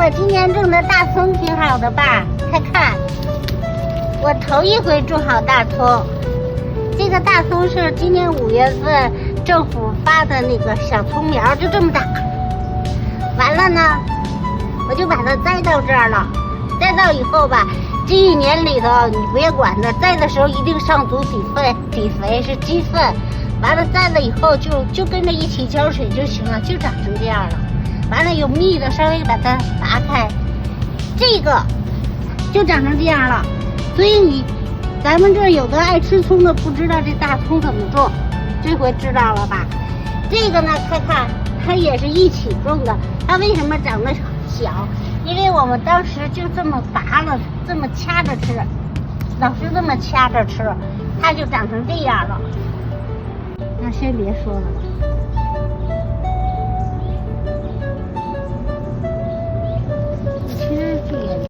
我今年种的大葱挺好的吧？看，我头一回种好大葱。这个大葱是今年5月份政府发的那个小葱苗，就这么大。完了呢，我就把它栽到这儿了。栽到以后吧，这一年里头你别管它，栽的时候一定上足底肥是鸡粪。完了栽了以后就跟着一起浇水就行了，就长成这样了。完了有蜜的稍微把它拔开，这个就长成这样了。所以咱们这儿有的爱吃葱的不知道这大葱怎么种，这回知道了吧？这个呢，看它也是一起种的。它为什么长得小？因为我们当时就这么拔了，这么掐着吃，老是这么掐着吃，它就长成这样了。那先别说了吧。你听